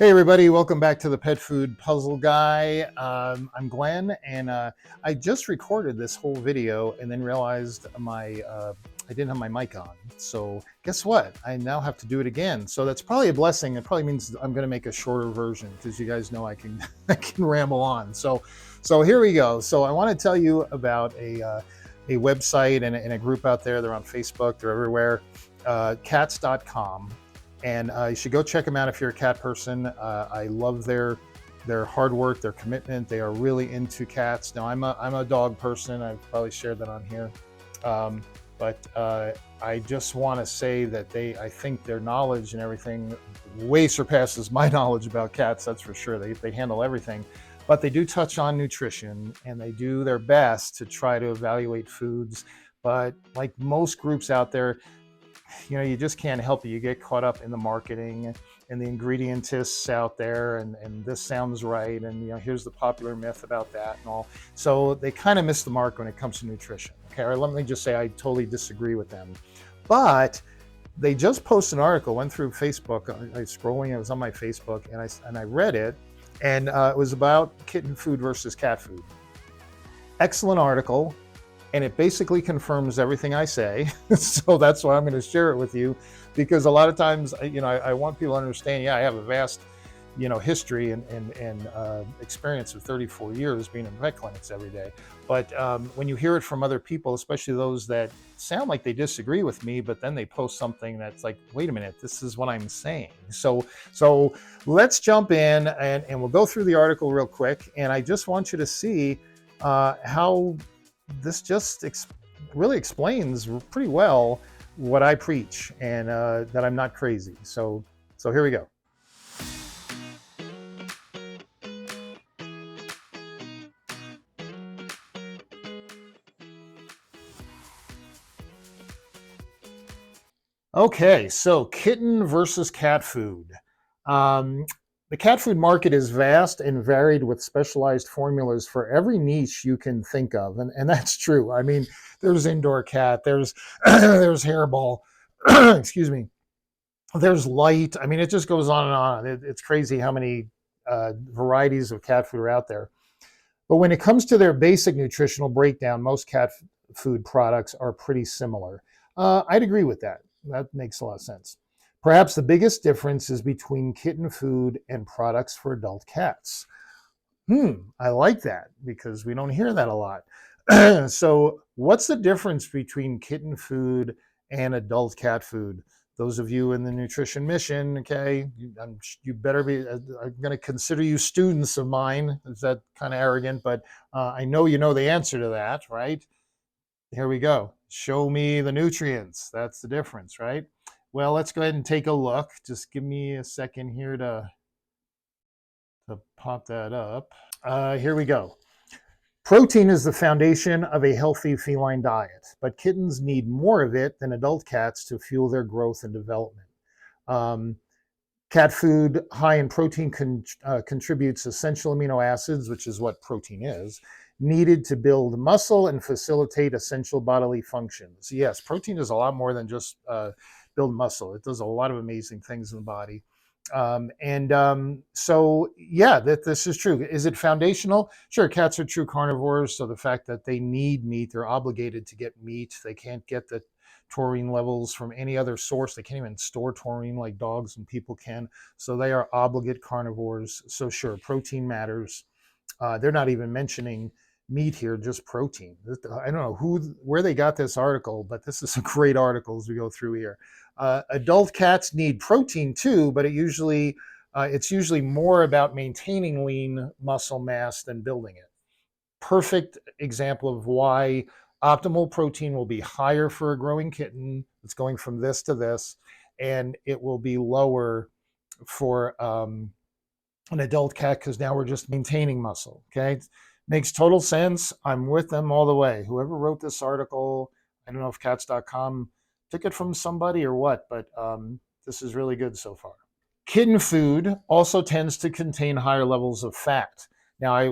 Hey everybody, welcome back to the Pet Food Puzzle Guy. I'm Glenn, and I just recorded this whole video and then realized I didn't have my mic on. So guess what? I now have to do it again. So that's probably a blessing. It probably means I'm going to make a shorter version because you guys know I can I can ramble on. So here we go. So I want to tell you about a website and a group out there. They're on Facebook. They're everywhere. Cats.com. And you should go check them out if you're a cat person. I love their hard work, their commitment. They are really into cats. Now I'm a dog person. I've probably shared that on here, but I just want to say that I think their knowledge and everything way surpasses my knowledge about cats. That's for sure. They handle everything, but they do touch on nutrition and they do their best to try to evaluate foods. But like most groups out there, you just can't help it. You get caught up in the marketing and the ingredientists out there, and this sounds right, and here's the popular myth about that and all. So they kind of miss the mark when it comes to nutrition. Okay, or let me just say I totally disagree with them. But they just posted an article, went through Facebook. I was scrolling, it was on my Facebook, and I read it, and it was about kitten food versus cat food. Excellent article. And it basically confirms everything I say. So that's why I'm going to share it with you, because a lot of times, I want people to understand, I have a vast, history and experience of 34 years being in vet clinics every day. But when you hear it from other people, especially those that sound like they disagree with me, but then they post something that's like, wait a minute, this is what I'm saying. So let's jump in and we'll go through the article real quick. And I just want you to see how this just really explains pretty well what I preach, and that I'm not crazy. So here we go. Okay, so kitten versus cat food. The cat food market is vast and varied with specialized formulas for every niche you can think of. And that's true. I mean, there's indoor cat, there's there's hairball, excuse me, there's light. I mean, it just goes on and on. It's crazy how many varieties of cat food are out there. But when it comes to their basic nutritional breakdown, most cat food products are pretty similar. I'd agree with that. That makes a lot of sense. Perhaps the biggest difference is between kitten food and products for adult cats. I like that because we don't hear that a lot. So, what's the difference between kitten food and adult cat food? Those of you in the nutrition mission, okay, you better be. I'm going to consider you students of mine. Is that kind of arrogant? But I know you know the answer to that, right? Here we go. Show me the nutrients. That's the difference, right? Well, let's go ahead and take a look. Just give me a second here to pop that up. Here we go. Protein is the foundation of a healthy feline diet, but kittens need more of it than adult cats to fuel their growth and development. Cat food high in protein contributes essential amino acids, which is what protein is, needed to build muscle and facilitate essential bodily functions. Yes, protein is a lot more than just build muscle. It does a lot of amazing things in the body. That this is true. Is it foundational? Sure, cats are true carnivores, so the fact that they need meat, they're obligated to get meat. They can't get the taurine levels from any other source. They can't even store taurine like dogs and people can. So they are obligate carnivores. So sure, protein matters. They're not even mentioning meat here, just protein. I don't know where they got this article, but this is a great article as we go through here. Adult cats need protein too, but it's usually more about maintaining lean muscle mass than building it. Perfect example of why optimal protein will be higher for a growing kitten. It's going from this to this, and it will be lower for an adult cat because now we're just maintaining muscle. Okay, makes total sense. I'm with them all the way. Whoever wrote this article, I don't know if cats.com took it from somebody or what, but this is really good so far. Kitten food also tends to contain higher levels of fat. Now,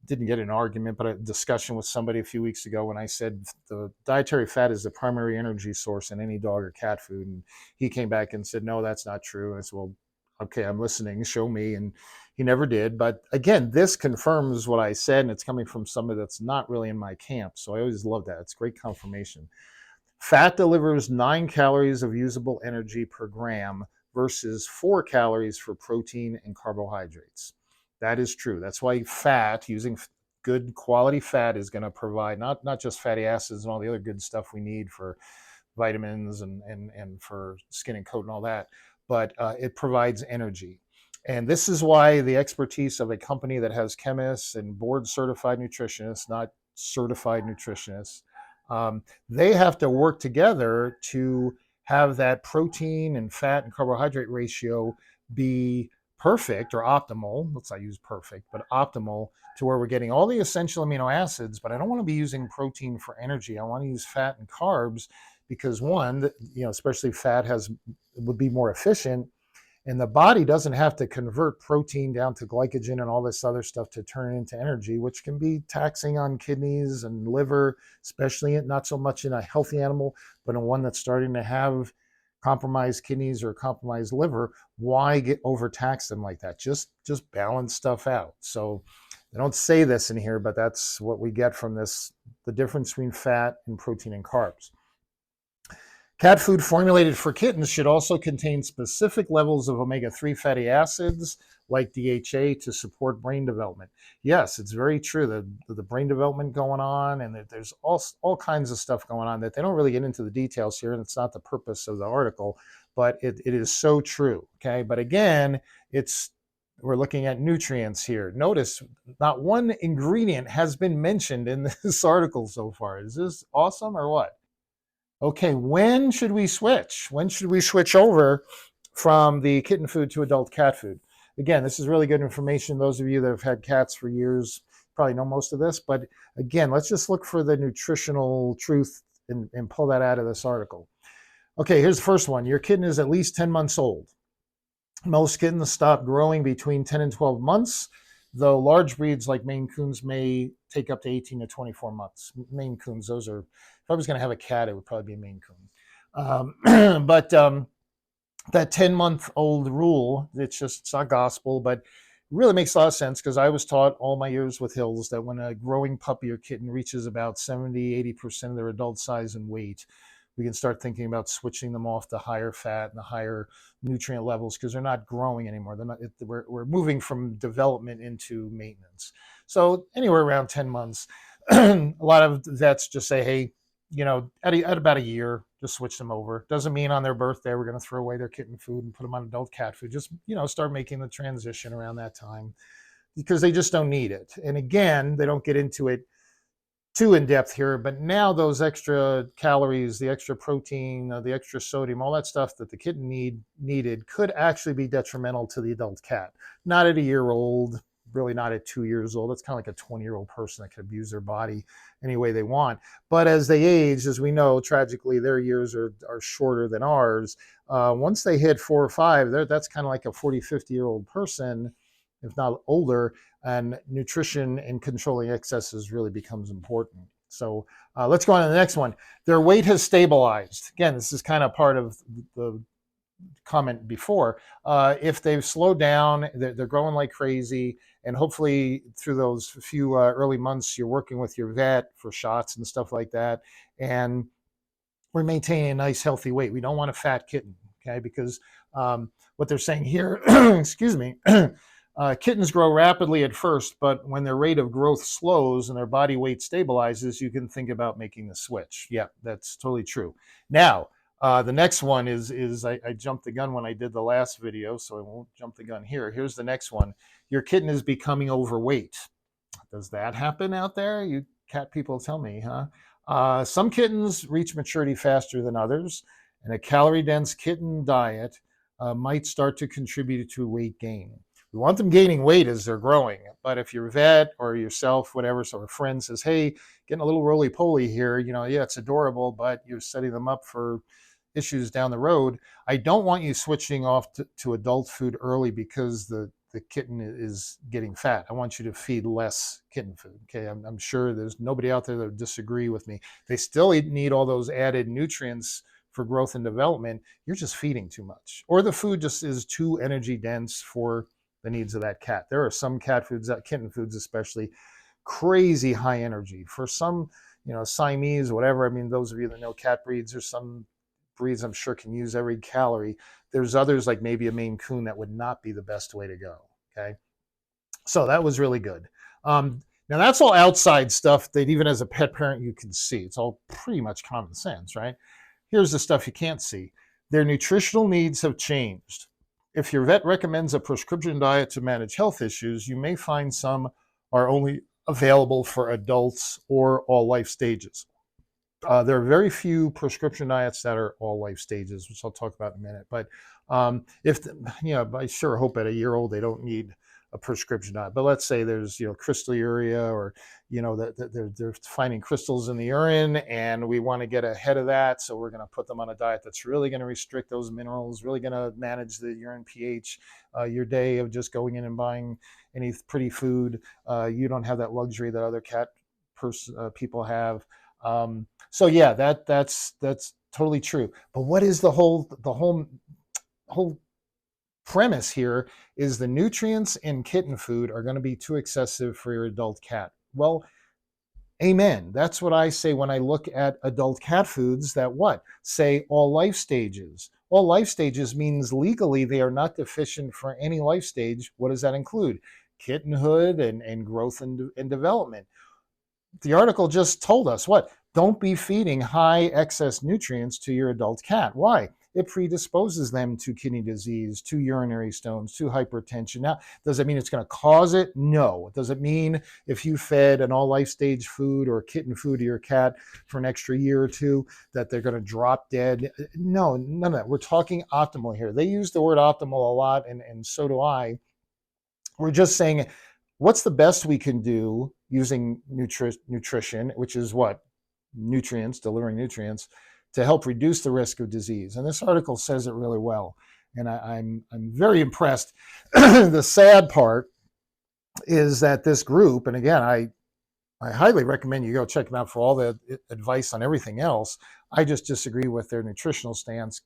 didn't get an argument, but a discussion with somebody a few weeks ago when I said the dietary fat is the primary energy source in any dog or cat food. And he came back and said, no, that's not true. And I said, well, Okay, I'm listening, show me. And he never did. But again, this confirms what I said, and it's coming from somebody that's not really in my camp. So I always love that. It's great confirmation. Fat delivers 9 calories of usable energy per gram versus 4 calories for protein and carbohydrates. That is true. That's why fat, using good quality fat, is going to provide not just fatty acids and all the other good stuff we need for vitamins and for skin and coat and all that, but it provides energy. And this is why the expertise of a company that has chemists and board certified nutritionists, not certified nutritionists, they have to work together to have that protein and fat and carbohydrate ratio be perfect or optimal. Let's not use perfect, but optimal, to where we're getting all the essential amino acids. But I don't want to be using protein for energy. I want to use fat and carbs because, one, especially fat would be more efficient, and the body doesn't have to convert protein down to glycogen and all this other stuff to turn it into energy, which can be taxing on kidneys and liver, especially not so much in a healthy animal, but in one that's starting to have compromised kidneys or compromised liver. Why overtax them like that? Just balance stuff out. So they don't say this in here, but that's what we get from this, the difference between fat and protein and carbs. Cat food formulated for kittens should also contain specific levels of omega-3 fatty acids like DHA to support brain development. Yes, it's very true that the brain development going on, and that there's all kinds of stuff going on that they don't really get into the details here, and it's not the purpose of the article, but it is so true. Okay, but again, we're looking at nutrients here. Notice not one ingredient has been mentioned in this article so far. Is this awesome or what? Okay, when should we switch? When should we switch over from the kitten food to adult cat food? Again, this is really good information. Those of you that have had cats for years probably know most of this, but again, let's just look for the nutritional truth and pull that out of this article. Okay, here's the first one. Your kitten is at least 10 months old. Most kittens stop growing between 10 and 12 months, though large breeds like Maine Coons may take up to 18 to 24 months. Maine Coons, those are, if I was going to have a cat, it would probably be a Maine Coon. But that 10-month-old rule, it's not gospel, but it really makes a lot of sense, because I was taught all my years with Hills that when a growing puppy or kitten reaches about 70-80% of their adult size and weight, we can start thinking about switching them off to higher fat and the higher nutrient levels, because they're not growing anymore. We're moving from development into maintenance. So anywhere around 10 months, a lot of vets just say, hey, at about a year, just switch them over. Doesn't mean on their birthday we're going to throw away their kitten food and put them on adult cat food. Just, start making the transition around that time, because they just don't need it. And again, they don't get into it too in depth here, but now those extra calories, the extra protein, the extra sodium, all that stuff that the kitten needed could actually be detrimental to the adult cat. Not at a year old, really not at 2 years old. That's kind of like a 20-year-old person that could abuse their body any way they want. But as they age, as we know, tragically, their years are shorter than ours. Once they hit 4 or 5, that's kind of like a 40, 50-year-old person, if not older, and nutrition and controlling excesses really becomes important. So let's go on to the next one. Their weight has stabilized. Again, this is kind of part of the comment before. If they've slowed down, they're growing like crazy, and hopefully through those few early months, you're working with your vet for shots and stuff like that, and we're maintaining a nice healthy weight. We don't want a fat kitten, okay? Because what they're saying here, excuse me, kittens grow rapidly at first, but when their rate of growth slows and their body weight stabilizes, you can think about making the switch. Yeah, that's totally true. Now, the next one is I jumped the gun when I did the last video, so I won't jump the gun here. Here's the next one. Your kitten is becoming overweight. Does that happen out there? You cat people, tell me, huh? Some kittens reach maturity faster than others, and a calorie-dense kitten diet might start to contribute to weight gain. We want them gaining weight as they're growing, but if your vet or yourself, whatever, so a friend says, hey, getting a little roly-poly here, yeah, it's adorable, but you're setting them up for issues down the road. I don't want you switching off to adult food early because the kitten is getting fat. I want you to feed less kitten food. Okay, I'm sure there's nobody out there that would disagree with me. They still need all those added nutrients for growth and development, you're just feeding too much, or the food just is too energy dense for the needs of that cat. There are some cat foods, kitten foods especially, crazy high energy. For some, Siamese, whatever. I mean, those of you that know cat breeds, there's some breeds I'm sure can use every calorie. There's others like maybe a Maine Coon that would not be the best way to go. Okay, so that was really good. Now that's all outside stuff that even as a pet parent you can see. It's all pretty much common sense, right? Here's the stuff you can't see. Their nutritional needs have changed. If your vet recommends a prescription diet to manage health issues, you may find some are only available for adults or all life stages. There are very few prescription diets that are all life stages, which I'll talk about in a minute. But I sure hope at a year old they don't need a prescription diet. But let's say there's crystalluria, or that they're finding crystals in the urine, and we want to get ahead of that, so we're going to put them on a diet that's really going to restrict those minerals, really going to manage the urine pH. Your day of just going in and buying any pretty food, you don't have that luxury that other cat people have. So yeah, that's totally true. But what is the whole premise here is the nutrients in kitten food are going to be too excessive for your adult cat. Well, amen. That's what I say when I look at adult cat foods that say all life stages. All life stages means legally they are not deficient for any life stage. What does that include? Kittenhood and growth and development. The article just told us don't be feeding high excess nutrients to your adult cat. Why? It predisposes them to kidney disease, to urinary stones, to hypertension. Now, does it mean it's going to cause it? No. Does it mean if you fed an all life stage food or kitten food to your cat for an extra year or two that they're going to drop dead? No, none of that. We're talking optimal here. They use the word optimal a lot, and so do I. We're just saying, what's the best we can do using nutrition, which is nutrients, delivering nutrients, to help reduce the risk of disease. And this article says it really well. And I'm very impressed. The sad part is that this group, and again, I highly recommend you go check them out for all the advice on everything else. I just disagree with their nutritional stance.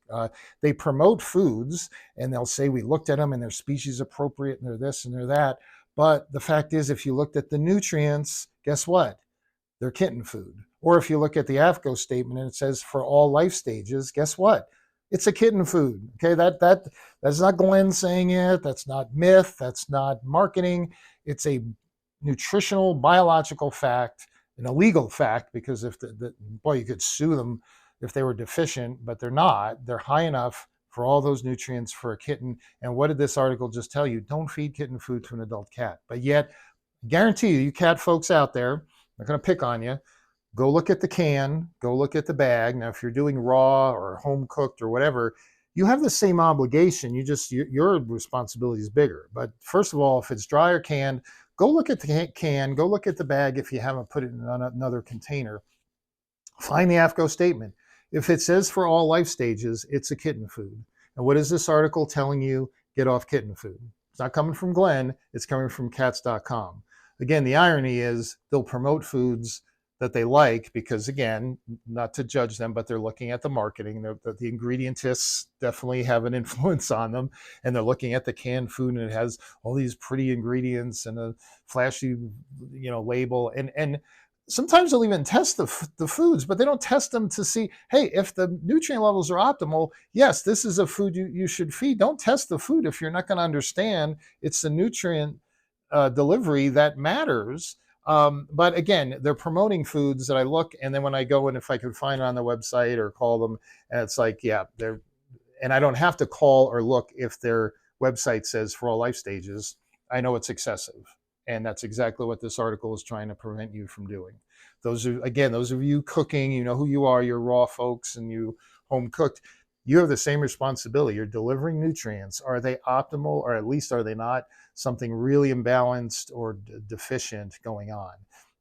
They promote foods, and they'll say we looked at them and they're species appropriate and they're this and they're that. But the fact is, if you looked at the nutrients, guess what? They're kitten food. Or if you look at the AFCO statement and it says for all life stages, guess what? It's a kitten food. Okay, that's not Glenn saying it. That's not myth. That's not marketing. It's a nutritional, biological fact, an illegal fact, because if you could sue them if they were deficient, but they're not. They're high enough for all those nutrients for a kitten. And what did this article just tell you? Don't feed kitten food to an adult cat. But yet, I guarantee you cat folks out there, I'm not going to pick on you, go look at the can, go look at the bag. Now, if you're doing raw or home cooked or whatever, you have the same obligation. Your responsibility is bigger. But first of all, if it's dry or canned, go look at the can, go look at the bag if you haven't put it in another container. Find the AFCO statement. If it says for all life stages, it's a kitten food. And what is this article telling you? Get off kitten food. It's not coming from Glenn, it's coming from cats.com. Again, the irony is they'll promote foods that they like because, again, not to judge them, but they're looking at the marketing. The ingredientists definitely have an influence on them, and they're looking at the canned food, and it has all these pretty ingredients and a flashy, label. And sometimes they'll even test the foods, but they don't test them to see, hey, if the nutrient levels are optimal, yes, this is a food you should feed. Don't test the food if you're not going to understand it's the nutrient delivery that matters. But again, they're promoting foods that I look, and then when I go in, if I can find it on the website or call them, and it's like, yeah, and I don't have to call or look if their website says for all life stages. I know it's excessive. And that's exactly what this article is trying to prevent you from doing. Those of you cooking, you know who you are, you're raw folks and you home cooked. You have the same responsibility. You're delivering nutrients. Are they optimal, or at least are they not something really imbalanced or deficient going on?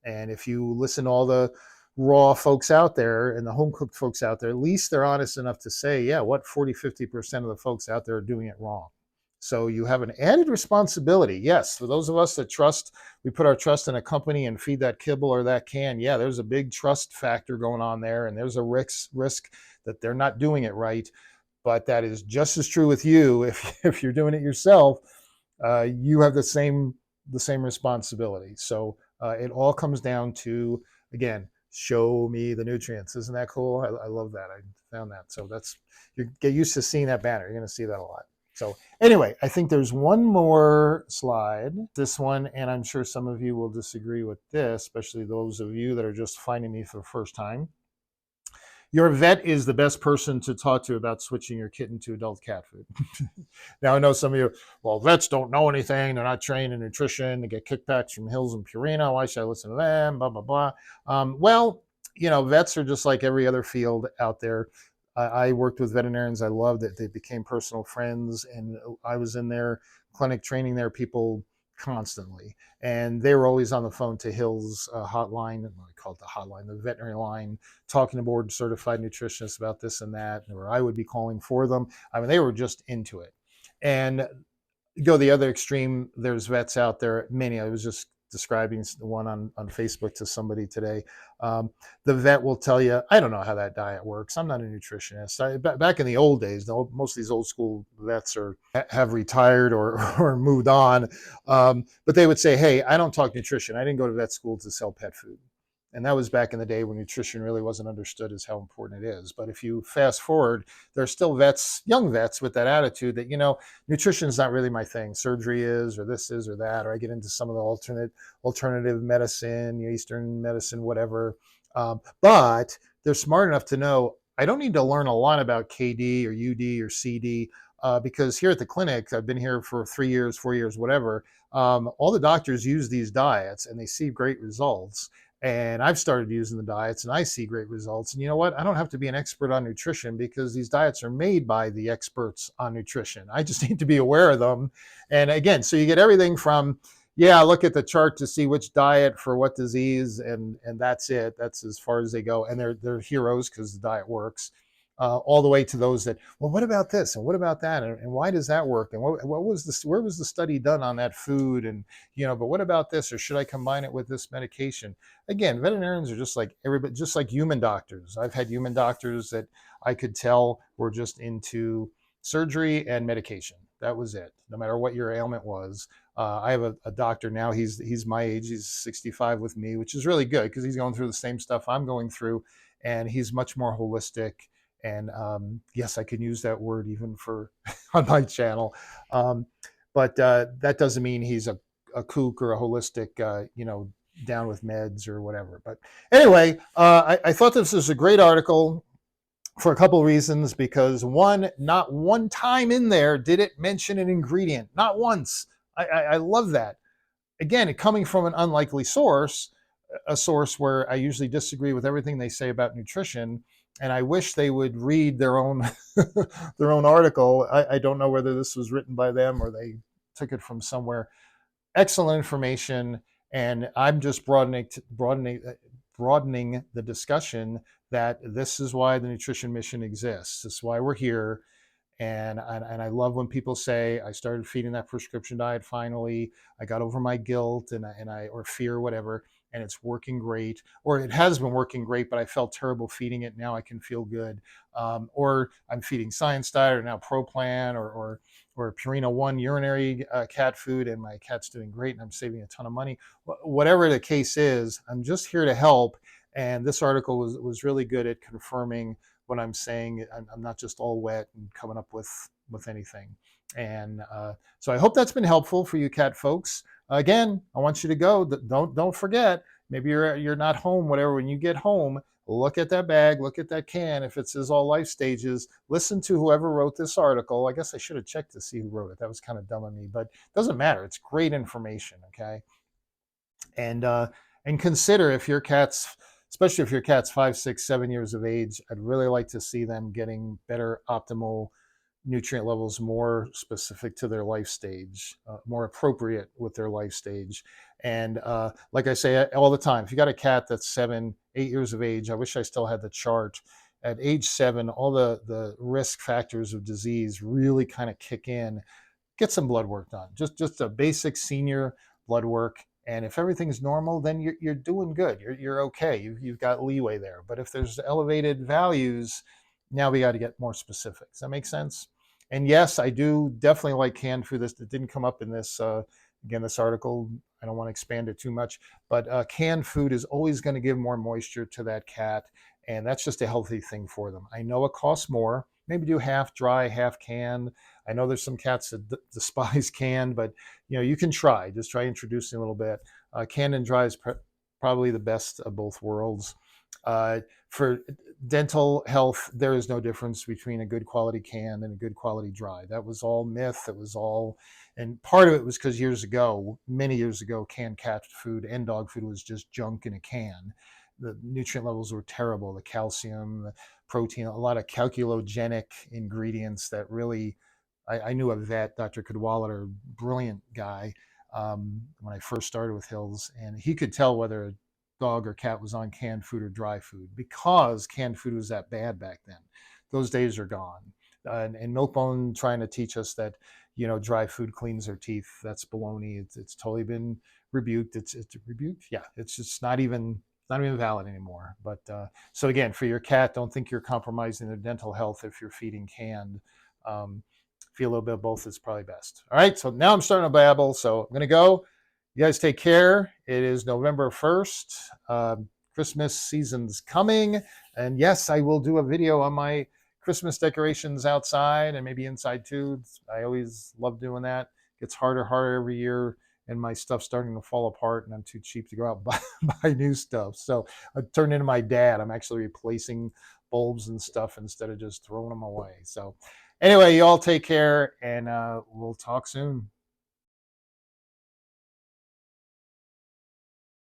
And if you listen to all the raw folks out there and the home cooked folks out there, at least they're honest enough to say, yeah, 40-50% of the folks out there are doing it wrong. So you have an added responsibility. Yes, for those of us that trust, we put our trust in a company and feed that kibble or that can. Yeah, there's a big trust factor going on there, and there's a risk that they're not doing it right. But that is just as true with you. If you're doing it yourself, you have the same responsibility. So it all comes down to, again, show me the nutrients. Isn't that cool? I love that. I found that. So that's, you get used to seeing that banner. You're going to see that a lot. So anyway, I think there's one more slide, this one, and I'm sure some of you will disagree with this, especially those of you that are just finding me for the first time. Your vet is the best person to talk to about switching your kitten to adult cat food. Now, I know some of you, well, vets don't know anything. They're not trained in nutrition. They get kickbacks from Hills and Purina. Why should I listen to them? Blah, blah, blah. Well, vets are just like every other field out there. I worked with veterinarians. I loved it. They became personal friends, and I was in their clinic training their people constantly. And they were always on the phone to Hill's hotline, I call it the hotline, the veterinary line, talking to board certified nutritionists about this and that, or I would be calling for them. I mean, they were just into it. And go the other extreme, there's vets out there, many. I was just describing the one on Facebook to somebody today. The vet will tell you, I don't know how that diet works. I'm not a nutritionist. Back in the old days, most of these old school vets have retired or moved on. But they would say, hey, I don't talk nutrition. I didn't go to vet school to sell pet food. And that was back in the day when nutrition really wasn't understood as how important it is. But if you fast forward, there's still vets, young vets, with that attitude that, nutrition is not really my thing. Surgery is, or this is, or that, or I get into some of the alternative medicine, Eastern medicine, whatever. But they're smart enough to know I don't need to learn a lot about KD or UD or CD because here at the clinic, I've been here for 3 years, 4 years, whatever. All the doctors use these diets and they see great results. And I've started using the diets and I see great results. And you know what? I don't have to be an expert on nutrition because these diets are made by the experts on nutrition. I just need to be aware of them. And again, so you get everything from, yeah, look at the chart to see which diet for what disease, and that's it. That's as far as they go. And they're heroes because the diet works. All the way to those that, well, what about this and what about that, and why does that work, and what was this? Where was the study done on that food? And but what about this? Or should I combine it with this medication? Again, veterinarians are just like everybody, just like human doctors. I've had human doctors that I could tell were just into surgery and medication. That was it. No matter what your ailment was. I have a doctor now. He's my age. He's 65 with me, which is really good because he's going through the same stuff I'm going through, and he's much more holistic. And yes, I can use that word even for on my channel, but that doesn't mean he's a kook or a holistic, down with meds or whatever. But anyway, I thought this was a great article for a couple of reasons. Because one, not one time in there did it mention an ingredient, not once. I love that. Again, coming from an unlikely source, a source where I usually disagree with everything they say about nutrition, and I wish they would read their own their own article. I don't know whether this was written by them or they took it from somewhere. Excellent information, and I'm just broadening the discussion that this is why the nutrition mission exists. This is why we're here. And I love when people say, I started feeding that prescription diet finally. I got over my guilt and I or fear, whatever, and it's working great. Or it has been working great, but I felt terrible feeding it. Now I can feel good. Or I'm feeding Science Diet or now ProPlan or Purina One urinary cat food, and my cat's doing great and I'm saving a ton of money. Whatever the case is, I'm just here to help. And this article was really good at confirming what I'm saying. I'm not just all wet and coming up with anything. And so I hope that's been helpful for you cat folks. Again, I want you to go. Don't forget. Maybe you're not home. Whatever. When you get home, look at that bag. Look at that can. If it says all life stages, listen to whoever wrote this article. I guess I should have checked to see who wrote it. That was kind of dumb of me, but it doesn't matter. It's great information. Okay. And consider if your cat's, especially if your cat's 5, 6, 7 years of age, I'd really like to see them getting better optimal nutrient levels, more specific to their life stage, more appropriate with their life stage. And like I say all the time, if you got a cat that's 7, 8 years of age, I wish I still had the chart. At age 7, all the risk factors of disease really kind of kick in. get some blood work done. Just a basic senior blood work. And if everything's normal, then you're doing good. You're okay. You've got leeway there. But if there's elevated values, now we got to get more specific. Does that make sense? And yes, I do definitely like canned food. This didn't come up in this again, this article. I don't want to expand it too much, but canned food is always going to give more moisture to that cat, and that's just a healthy thing for them. I know it costs more. Maybe do half dry, half canned. I know there's some cats that despise canned, but you can try. Just try introducing a little bit. Canned and dry is probably the best of both worlds. For dental health, there is no difference between a good quality canned and a good quality dry. That was all myth. It was all, and part of it was because years ago, many years ago, canned cat food and dog food was just junk in a can. The nutrient levels were terrible. The calcium, the protein, a lot of calculogenic ingredients that really, I knew a vet, Dr. Cadwallader, brilliant guy, when I first started with Hills, and he could tell whether a dog or cat was on canned food or dry food because canned food was that bad back then. Those days are gone. And Milkbone trying to teach us that dry food cleans their teeth. That's baloney. It's totally been rebuked. It's rebuked. Yeah, it's just not even valid anymore. But so again, for your cat, don't think you're compromising their dental health if you're feeding canned. Feel a little bit of both is probably best. All right, so now I'm starting to babble, so I'm gonna go. You guys take care. It is November 1st. Christmas season's coming, and yes, I will do a video on my Christmas decorations outside and maybe inside too. I always love doing that. It gets harder every year, and my stuff's starting to fall apart, and I'm too cheap to go out and buy new stuff. So I turned into my dad. I'm actually replacing bulbs and stuff instead of just throwing them away. So anyway, you all take care, and we'll talk soon.